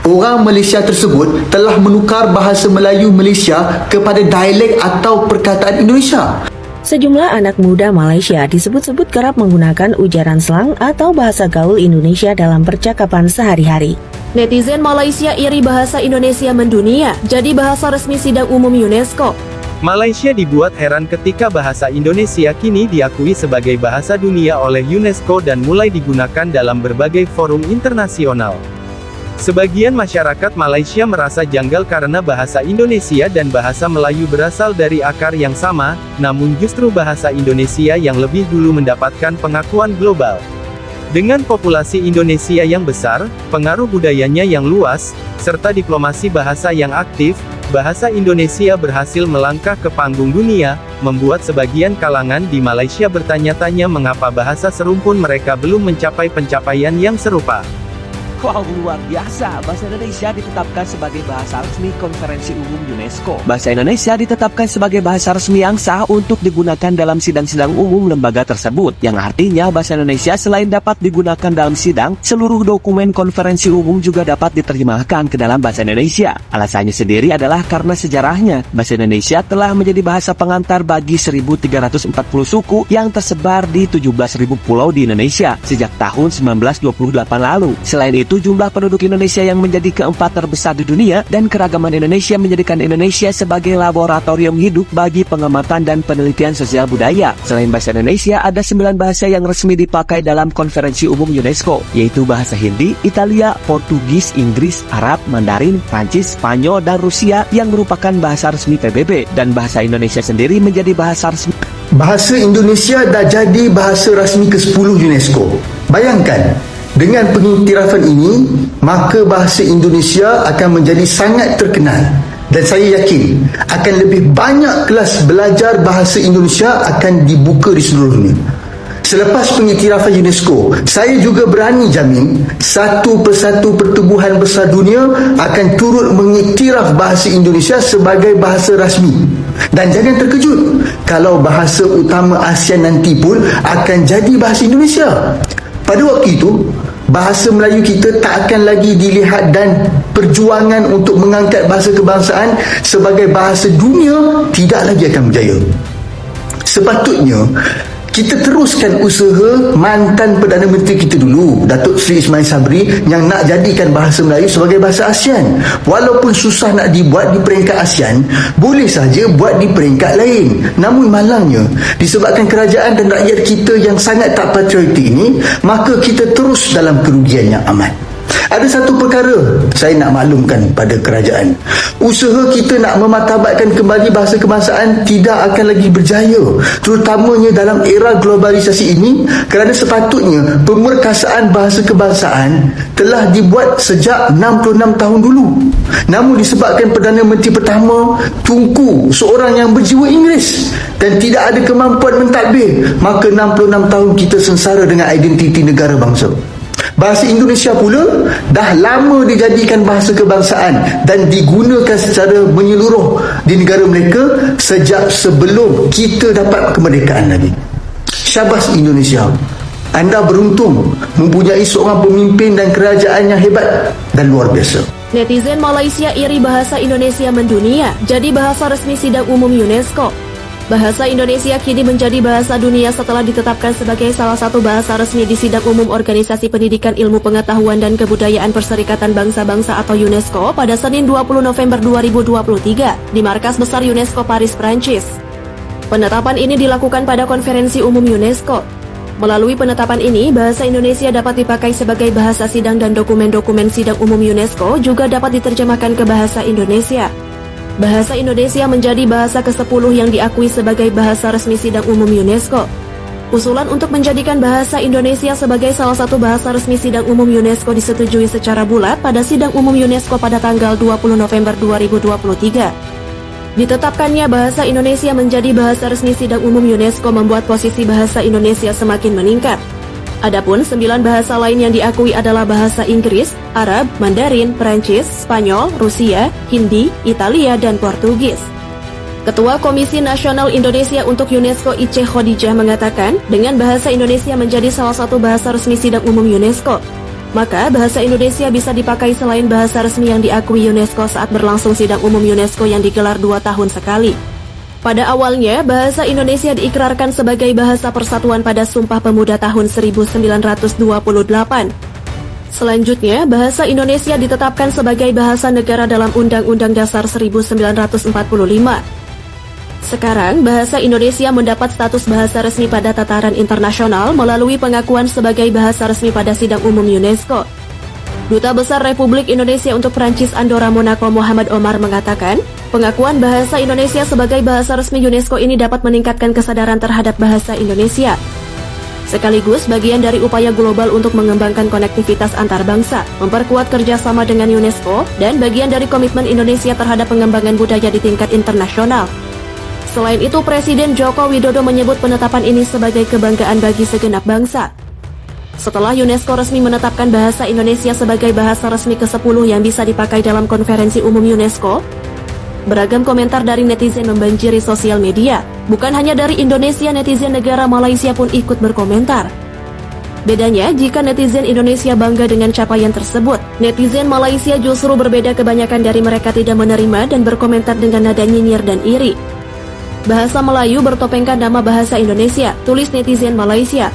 Orang Malaysia tersebut telah menukar bahasa Melayu Malaysia kepada dialek atau perkataan Indonesia. Sejumlah anak muda Malaysia disebut-sebut kerap menggunakan ujaran slang atau bahasa gaul Indonesia dalam percakapan sehari-hari. Netizen Malaysia iri bahasa Indonesia mendunia jadi bahasa resmi sidang umum UNESCO. Malaysia dibuat heran ketika bahasa Indonesia kini diakui sebagai bahasa dunia oleh UNESCO dan mulai digunakan dalam berbagai forum internasional. Sebagian masyarakat Malaysia merasa janggal karena bahasa Indonesia dan bahasa Melayu berasal dari akar yang sama, namun justru bahasa Indonesia yang lebih dulu mendapatkan pengakuan global. Dengan populasi Indonesia yang besar, pengaruh budayanya yang luas, serta diplomasi bahasa yang aktif, bahasa Indonesia berhasil melangkah ke panggung dunia, membuat sebagian kalangan di Malaysia bertanya-tanya mengapa bahasa serumpun mereka belum mencapai pencapaian yang serupa. Wow, luar biasa. Bahasa Indonesia ditetapkan sebagai bahasa resmi Konferensi Umum UNESCO. Bahasa Indonesia ditetapkan sebagai bahasa resmi yang sah untuk digunakan dalam sidang-sidang umum lembaga tersebut. Yang artinya bahasa Indonesia selain dapat digunakan dalam sidang, seluruh dokumen konferensi umum juga dapat diterjemahkan ke dalam bahasa Indonesia. Alasannya sendiri adalah karena sejarahnya, bahasa Indonesia telah menjadi bahasa pengantar bagi 1.340 suku yang tersebar di 17.000 pulau di Indonesia sejak tahun 1928 lalu. Selain itu, jumlah penduduk Indonesia yang menjadi keempat terbesar di dunia dan keragaman Indonesia menjadikan Indonesia sebagai laboratorium hidup bagi pengamatan dan penelitian sosial budaya. Selain bahasa Indonesia, ada 9 bahasa yang resmi dipakai dalam konferensi umum UNESCO, yaitu bahasa Hindi, Italia, Portugis, Inggris, Arab, Mandarin, Prancis, Spanyol, dan Rusia yang merupakan bahasa resmi PBB, dan bahasa Indonesia sendiri menjadi bahasa resmi. Bahasa Indonesia dah jadi bahasa rasmi ke-10 UNESCO. Bayangkan, dengan pengiktirafan ini, maka bahasa Indonesia akan menjadi sangat terkenal. Dan saya yakin, akan lebih banyak kelas belajar bahasa Indonesia akan dibuka di seluruh dunia. Selepas pengiktirafan UNESCO, saya juga berani jamin, satu persatu pertubuhan besar dunia akan turut mengiktiraf bahasa Indonesia sebagai bahasa rasmi. Dan jangan terkejut, kalau bahasa utama ASEAN nanti pun akan jadi bahasa Indonesia. Pada waktu itu, bahasa Melayu kita tak akan lagi dilihat dan perjuangan untuk mengangkat bahasa kebangsaan sebagai bahasa dunia tidak lagi akan berjaya. Sepatutnya, kita teruskan usaha mantan Perdana Menteri kita dulu, Datuk Seri Ismail Sabri, yang nak jadikan bahasa Melayu sebagai bahasa ASEAN. Walaupun susah nak dibuat di peringkat ASEAN, boleh saja buat di peringkat lain. Namun malangnya, disebabkan kerajaan dan rakyat kita yang sangat tak patriotik ini, maka kita terus dalam kerugian yang amat. Ada satu perkara saya nak maklumkan pada kerajaan. Usaha kita nak memartabatkan kembali bahasa kebangsaan tidak akan lagi berjaya, terutamanya dalam era globalisasi ini, kerana sepatutnya pemerkasaan bahasa kebangsaan telah dibuat sejak 66 tahun dulu. Namun disebabkan Perdana Menteri pertama Tunku seorang yang berjiwa Inggeris dan tidak ada kemampuan mentadbir, maka 66 tahun kita sengsara dengan identiti negara bangsa. Bahasa Indonesia pula dah lama dijadikan bahasa kebangsaan dan digunakan secara menyeluruh di negara mereka sejak sebelum kita dapat kemerdekaan lagi. Syabas Indonesia, anda beruntung mempunyai seorang pemimpin dan kerajaan yang hebat dan luar biasa. Netizen Malaysia iri bahasa Indonesia mendunia jadi bahasa resmi sidang umum UNESCO. Bahasa Indonesia kini menjadi bahasa dunia setelah ditetapkan sebagai salah satu bahasa resmi di Sidang Umum Organisasi Pendidikan Ilmu Pengetahuan dan Kebudayaan Perserikatan Bangsa-Bangsa atau UNESCO pada Senin 20 November 2023 di Markas Besar UNESCO Paris, Prancis. Penetapan ini dilakukan pada Konferensi Umum UNESCO. Melalui penetapan ini, bahasa Indonesia dapat dipakai sebagai bahasa sidang dan dokumen-dokumen Sidang Umum UNESCO juga dapat diterjemahkan ke bahasa Indonesia. Bahasa Indonesia menjadi bahasa ke-10 yang diakui sebagai bahasa resmi Sidang Umum UNESCO. Usulan untuk menjadikan bahasa Indonesia sebagai salah satu bahasa resmi Sidang Umum UNESCO disetujui secara bulat pada Sidang Umum UNESCO pada tanggal 20 November 2023. Ditetapkannya bahasa Indonesia menjadi bahasa resmi Sidang Umum UNESCO membuat posisi bahasa Indonesia semakin meningkat. Adapun 9 bahasa lain yang diakui adalah bahasa Inggris, Arab, Mandarin, Prancis, Spanyol, Rusia, Hindi, Italia, dan Portugis. Ketua Komisi Nasional Indonesia untuk UNESCO Ice Khadijah mengatakan, dengan bahasa Indonesia menjadi salah satu bahasa resmi Sidang Umum UNESCO, Maka bahasa Indonesia bisa dipakai selain bahasa resmi yang diakui UNESCO saat berlangsung sidang umum UNESCO yang digelar 2 tahun sekali. Pada awalnya, bahasa Indonesia diikrarkan sebagai bahasa persatuan pada Sumpah Pemuda tahun 1928. Selanjutnya, bahasa Indonesia ditetapkan sebagai bahasa negara dalam Undang-Undang Dasar 1945. Sekarang, bahasa Indonesia mendapat status bahasa resmi pada tataran internasional melalui pengakuan sebagai bahasa resmi pada Sidang Umum UNESCO. Duta Besar Republik Indonesia untuk Prancis Andorra Monaco Muhammad Omar mengatakan, pengakuan bahasa Indonesia sebagai bahasa resmi UNESCO ini dapat meningkatkan kesadaran terhadap bahasa Indonesia. Sekaligus bagian dari upaya global untuk mengembangkan konektivitas antar bangsa, memperkuat kerjasama dengan UNESCO, dan bagian dari komitmen Indonesia terhadap pengembangan budaya di tingkat internasional. Selain itu, Presiden Joko Widodo menyebut penetapan ini sebagai kebanggaan bagi segenap bangsa. Setelah UNESCO resmi menetapkan bahasa Indonesia sebagai bahasa resmi ke-10 yang bisa dipakai dalam konferensi umum UNESCO, beragam komentar dari netizen membanjiri sosial media. Bukan hanya dari Indonesia, netizen negara Malaysia pun ikut berkomentar. Bedanya, jika netizen Indonesia bangga dengan capaian tersebut, netizen Malaysia justru berbeda, kebanyakan dari mereka tidak menerima dan berkomentar dengan nada nyinyir dan iri. Bahasa Melayu bertopengkan nama bahasa Indonesia, tulis netizen Malaysia.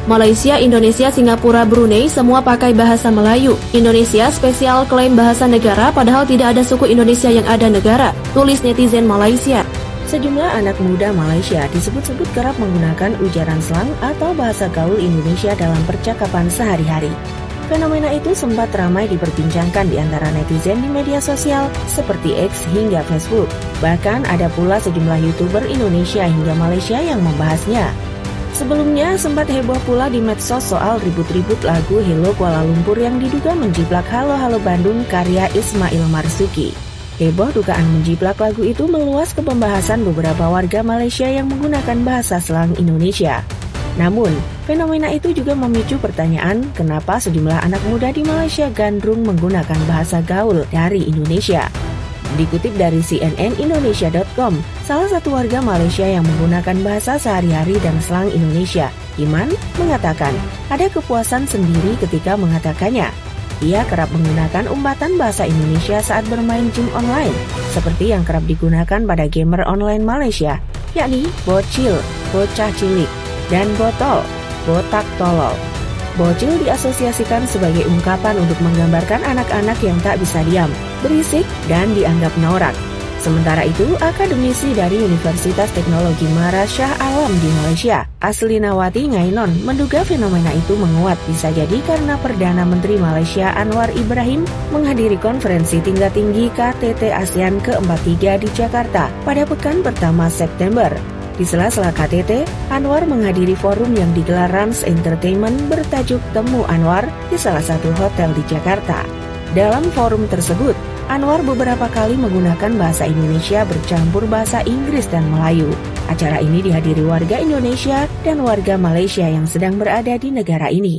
Malaysia, Indonesia, Singapura, Brunei semua pakai bahasa Melayu. Indonesia spesial klaim bahasa negara padahal tidak ada suku Indonesia yang ada negara, tulis netizen Malaysia. Sejumlah anak muda Malaysia disebut-sebut kerap menggunakan ujaran slang atau bahasa gaul Indonesia dalam percakapan sehari-hari. Fenomena itu sempat ramai diperbincangkan di antara netizen di media sosial seperti X hingga Facebook. Bahkan ada pula sejumlah YouTuber Indonesia hingga Malaysia yang membahasnya. Sebelumnya sempat heboh pula di medsos soal ribut-ribut lagu Hello Kuala Lumpur yang diduga menjiplak Halo Halo Bandung karya Ismail Marzuki. Heboh dugaan menjiplak lagu itu meluas ke pembahasan beberapa warga Malaysia yang menggunakan bahasa slang Indonesia. Namun, fenomena itu juga memicu pertanyaan kenapa sejumlah anak muda di Malaysia gandrung menggunakan bahasa gaul dari Indonesia. Dikutip dari cnnindonesia.com, salah satu warga Malaysia yang menggunakan bahasa sehari-hari dan slang Indonesia, Iman, mengatakan ada kepuasan sendiri ketika mengatakannya. Ia kerap menggunakan umbatan bahasa Indonesia saat bermain game online, seperti yang kerap digunakan pada gamer online Malaysia, yakni bocil, bocah cilik, dan botol, botak tolol. Bocil diasosiasikan sebagai ungkapan untuk menggambarkan anak-anak yang tak bisa diam, berisik, dan dianggap norak. Sementara itu, akademisi dari Universitas Teknologi Mara Shah Alam di Malaysia, Aslinawati Ngainon, menduga fenomena itu menguat bisa jadi karena Perdana Menteri Malaysia Anwar Ibrahim menghadiri konferensi tingkat tinggi KTT ASEAN ke-43 di Jakarta pada pekan pertama September. Di sela-sela KTT, Anwar menghadiri forum yang digelar Rans Entertainment bertajuk Temu Anwar di salah satu hotel di Jakarta. Dalam forum tersebut, Anwar beberapa kali menggunakan bahasa Indonesia bercampur bahasa Inggris dan Melayu. Acara ini dihadiri warga Indonesia dan warga Malaysia yang sedang berada di negara ini.